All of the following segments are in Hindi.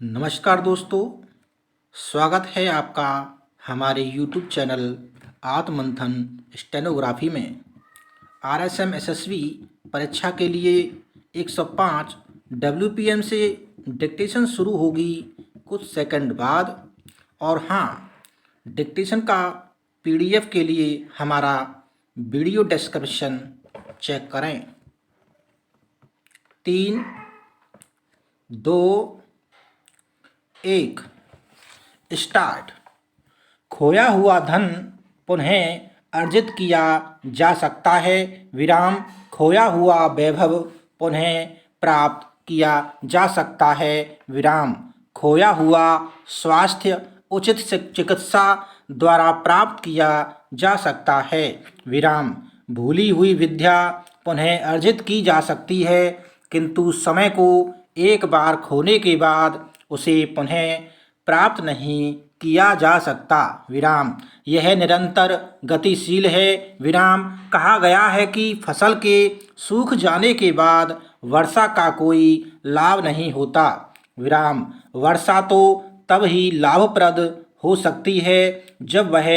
नमस्कार दोस्तों, स्वागत है आपका हमारे यूट्यूब चैनल आत्ममंथन स्टेनोग्राफी में। आरएसएम एसएसबी परीक्षा के लिए 105 डब्ल्यूपीएम से डिक्टेशन शुरू होगी कुछ सेकंड बाद। और हाँ, डिक्टेशन का पीडीएफ के लिए हमारा वीडियो डिस्क्रिप्शन चेक करें। 3, 2, 1 स्टार्ट। खोया हुआ धन पुनः अर्जित किया जा सकता है, विराम। खोया हुआ वैभव पुनः प्राप्त किया जा सकता है, विराम। खोया हुआ स्वास्थ्य उचित चिकित्सा द्वारा प्राप्त किया जा सकता है, विराम। भूली हुई विद्या पुनः अर्जित की जा सकती है, किंतु समय को एक बार खोने के बाद उसे पुनः प्राप्त नहीं किया जा सकता, विराम। यह निरंतर गतिशील है, विराम। कहा गया है कि फसल के सूख जाने के बाद वर्षा का कोई लाभ नहीं होता, विराम। वर्षा तो तब ही लाभप्रद हो सकती है जब वह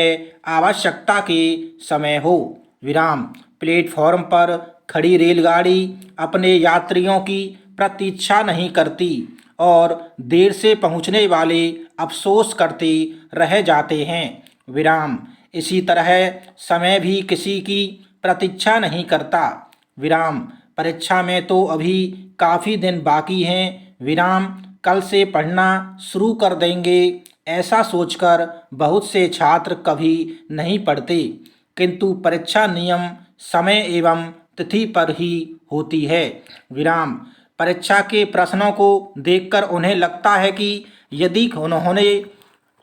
आवश्यकता के समय हो, विराम। प्लेटफॉर्म पर खड़ी रेलगाड़ी अपने यात्रियों की प्रतीक्षा नहीं करती और देर से पहुंचने वाले अफसोस करते रह जाते हैं, विराम। इसी तरह समय भी किसी की प्रतीक्षा नहीं करता, विराम। परीक्षा में तो अभी काफ़ी दिन बाकी हैं, विराम। कल से पढ़ना शुरू कर देंगे, ऐसा सोचकर बहुत से छात्र कभी नहीं पढ़ते, किंतु परीक्षा नियम समय एवं तिथि पर ही होती है, विराम। परीक्षा के प्रश्नों को देखकर उन्हें लगता है कि यदि उन्होंने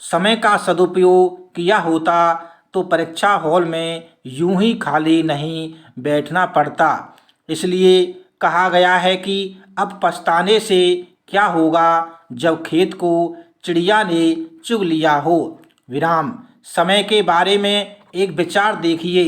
समय का सदुपयोग किया होता तो परीक्षा हॉल में यूं ही खाली नहीं बैठना पड़ता। इसलिए कहा गया है कि अब पछताने से क्या होगा जब खेत को चिड़िया ने चुग लिया हो, विराम। समय के बारे में एक विचार देखिए,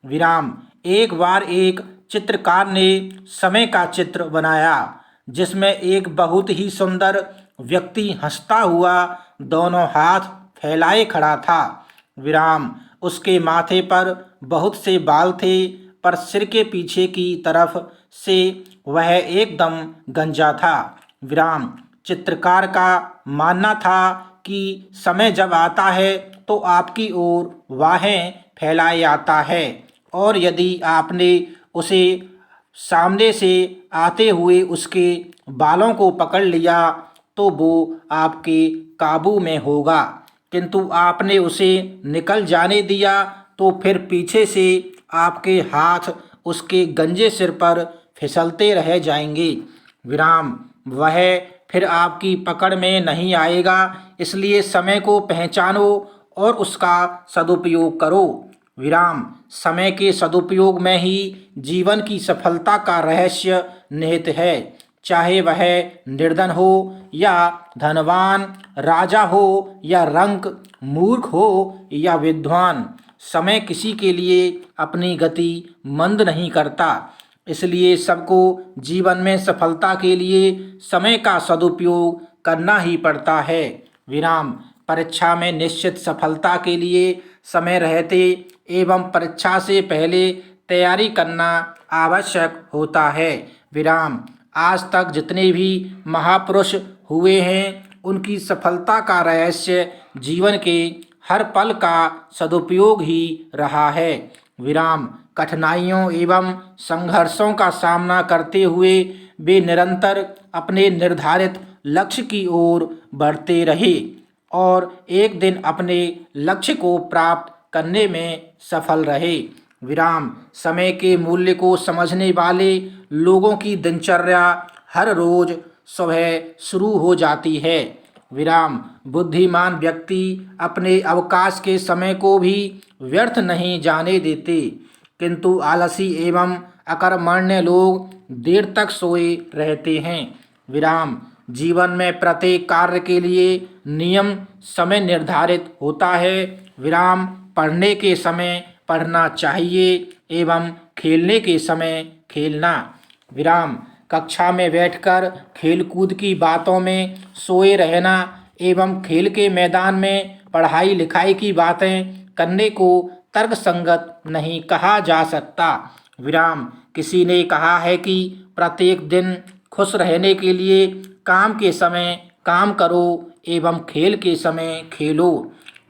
विराम। एक बार एक चित्रकार ने समय का चित्र बनाया जिसमें एक बहुत ही सुंदर व्यक्ति हंसता हुआ दोनों हाथ फैलाए खड़ा था, विराम। उसके माथे पर बहुत से बाल थे, पर सिर के पीछे की तरफ से वह एकदम गंजा था, विराम। चित्रकार का मानना था कि समय जब आता है तो आपकी ओर बाहें फैलाए आता है, और यदि आपने उसे सामने से आते हुए उसके बालों को पकड़ लिया तो वो आपके काबू में होगा, किंतु आपने उसे निकल जाने दिया तो फिर पीछे से आपके हाथ उसके गंजे सिर पर फिसलते रह जाएंगे, विराम। वह फिर आपकी पकड़ में नहीं आएगा। इसलिए समय को पहचानो और उसका सदुपयोग करो, विराम। समय के सदुपयोग में ही जीवन की सफलता का रहस्य निहित है। चाहे वह निर्धन हो या धनवान, राजा हो या रंक, मूर्ख हो या विद्वान, समय किसी के लिए अपनी गति मंद नहीं करता। इसलिए सबको जीवन में सफलता के लिए समय का सदुपयोग करना ही पड़ता है, विराम। परीक्षा में निश्चित सफलता के लिए समय रहते एवं परीक्षा से पहले तैयारी करना आवश्यक होता है, विराम। आज तक जितने भी महापुरुष हुए हैं उनकी सफलता का रहस्य जीवन के हर पल का सदुपयोग ही रहा है, विराम। कठिनाइयों एवं संघर्षों का सामना करते हुए वे निरंतर अपने निर्धारित लक्ष्य की ओर बढ़ते रहे और एक दिन अपने लक्ष्य को प्राप्त करने में सफल रहे, विराम। समय के मूल्य को समझने वाले लोगों की दिनचर्या हर रोज सुबह शुरू हो जाती है, विराम। बुद्धिमान व्यक्ति अपने अवकाश के समय को भी व्यर्थ नहीं जाने देते, किंतु आलसी एवं अकर्मण्य लोग देर तक सोए रहते हैं, विराम। जीवन में प्रत्येक कार्य के लिए नियम समय निर्धारित होता है, विराम। पढ़ने के समय पढ़ना चाहिए एवं खेलने के समय खेलना, विराम। कक्षा में बैठकर खेलकूद की बातों में सोए रहना एवं खेल के मैदान में पढ़ाई लिखाई की बातें करने को तर्कसंगत नहीं कहा जा सकता। विराम। किसी ने कहा है कि प्रत्येक दिन खुश रहने के लिए काम के समय काम करो एवं खेल के समय खेलो।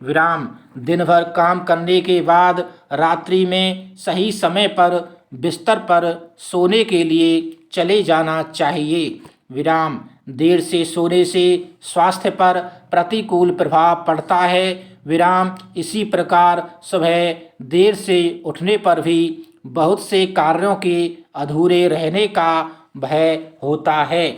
विराम। दिन भर काम करने के बाद रात्रि में सही समय पर बिस्तर पर सोने के लिए चले जाना चाहिए। विराम। देर से सोने से स्वास्थ्य पर प्रतिकूल प्रभाव पड़ता है। विराम। इसी प्रकार सुबह देर से उठने पर भी बहुत से कार्यों के अधूरे रहने का भय होता है।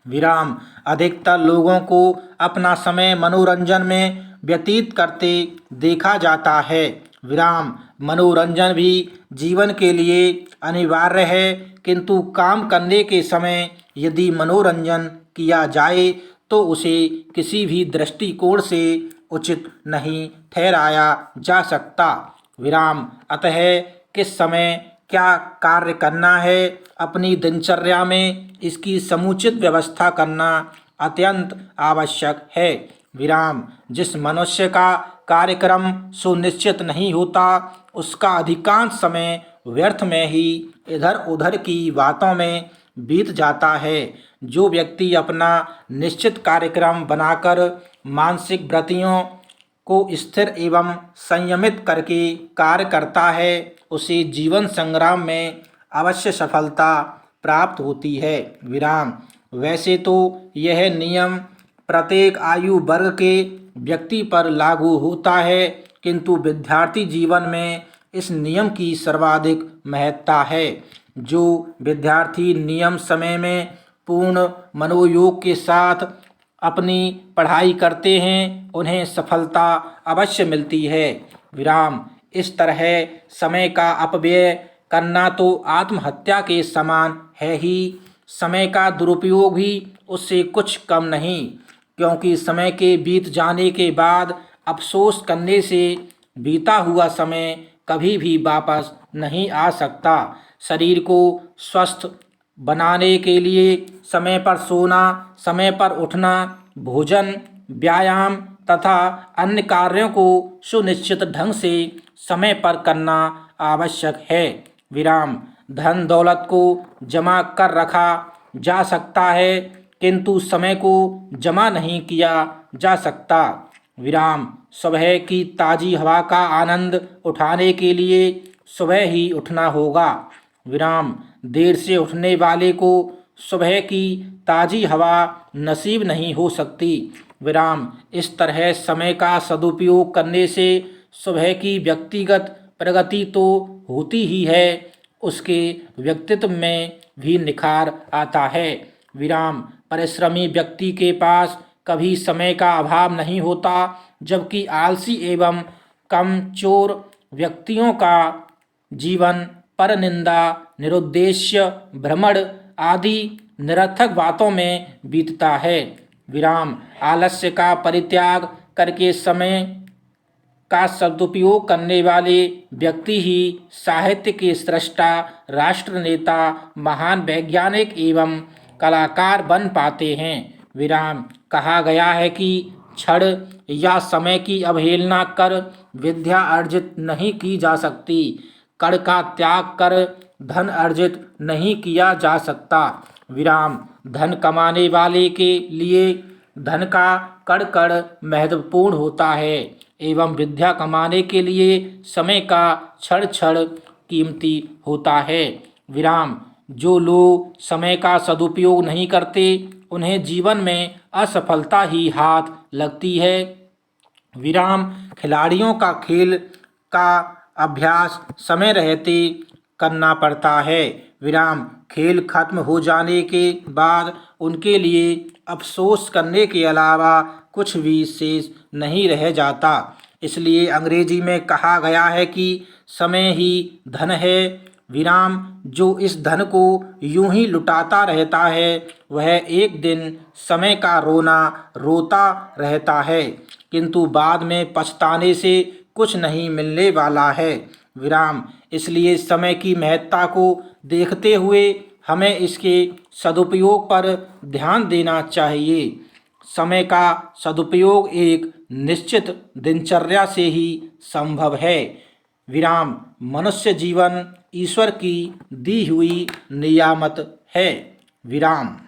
विराम। अधिकतर लोगों को अपना समय मनोरंजन में व्यतीत करते देखा जाता है। विराम। मनोरंजन भी जीवन के लिए अनिवार्य है, किंतु काम करने के समय यदि मनोरंजन किया जाए तो उसे किसी भी दृष्टिकोण से उचित नहीं ठहराया जा सकता। विराम। अतः किस समय क्या कार्य करना है, अपनी दिनचर्या में इसकी समुचित व्यवस्था करना अत्यंत आवश्यक है। विराम। जिस मनुष्य का कार्यक्रम सुनिश्चित नहीं होता उसका अधिकांश समय व्यर्थ में ही इधर उधर की बातों में बीत जाता है। जो व्यक्ति अपना निश्चित कार्यक्रम बनाकर मानसिक वृत्तियों को स्थिर एवं संयमित करके कार्य करता है उसे जीवन संग्राम में अवश्य सफलता प्राप्त होती है। विराम। वैसे तो यह नियम प्रत्येक आयु वर्ग के व्यक्ति पर लागू होता है, किंतु विद्यार्थी जीवन में इस नियम की सर्वाधिक महत्ता है। जो विद्यार्थी नियम समय में पूर्ण मनोयोग के साथ अपनी पढ़ाई करते हैं उन्हें सफलता अवश्य मिलती है। विराम। इस तरह समय का अपव्यय करना तो आत्महत्या के समान है ही, समय का दुरुपयोग भी उससे कुछ कम नहीं, क्योंकि समय के बीत जाने के बाद अफसोस करने से बीता हुआ समय कभी भी वापस नहीं आ सकता। शरीर को स्वस्थ बनाने के लिए समय पर सोना, समय पर उठना, भोजन, व्यायाम तथा अन्य कार्यों को सुनिश्चित ढंग से समय पर करना आवश्यक है। विराम। धन दौलत को जमा कर रखा जा सकता है, किंतु समय को जमा नहीं किया जा सकता। विराम। सुबह की ताज़ी हवा का आनंद उठाने के लिए सुबह ही उठना होगा। विराम। देर से उठने वाले को सुबह की ताज़ी हवा नसीब नहीं हो सकती। विराम। इस तरह समय का सदुपयोग करने से सुबह की व्यक्तिगत प्रगति तो होती ही है, उसके व्यक्तित्व में भी निखार आता है। विराम। परिश्रमी व्यक्ति के पास कभी समय का अभाव नहीं होता, जबकि आलसी एवं कमचोर व्यक्तियों का जीवन परनिंदा, निरुद्देश्य, भ्रमण आदि निरर्थक बातों में बीतता है। विराम। आलस्य का परित्याग करके समय का सदुपयोग करने वाले व्यक्ति ही साहित्य के सृष्टा, राष्ट्र नेता, महान वैज्ञानिक एवं कलाकार बन पाते हैं। विराम। कहा गया है कि क्षण या समय की अवहेलना कर विद्या अर्जित नहीं की जा सकती, कण का त्याग कर धन अर्जित नहीं किया जा सकता। विराम। धन कमाने वाले के लिए धन का कण कण महत्वपूर्ण होता है एवं विद्या कमाने के लिए समय का क्षण क्षण कीमती होता है। विराम। जो लोग समय का सदुपयोग नहीं करते उन्हें जीवन में असफलता ही हाथ लगती है। विराम। खिलाड़ियों का खेल का अभ्यास समय रहते करना पड़ता है। विराम। खेल खत्म हो जाने के बाद उनके लिए अफसोस करने के अलावा कुछ भी शेष नहीं रह जाता। इसलिए अंग्रेजी में कहा गया है कि समय ही धन है। विराम। जो इस धन को यूं ही लुटाता रहता है वह एक दिन समय का रोना रोता रहता है, किंतु बाद में पछताने से कुछ नहीं मिलने वाला है। विराम। इसलिए समय की महत्ता को देखते हुए हमें इसके सदुपयोग पर ध्यान देना चाहिए। समय का सदुपयोग एक निश्चित दिनचर्या से ही संभव है। विराम मनुष्य जीवन ईश्वर की दी हुई नियामत है। विराम।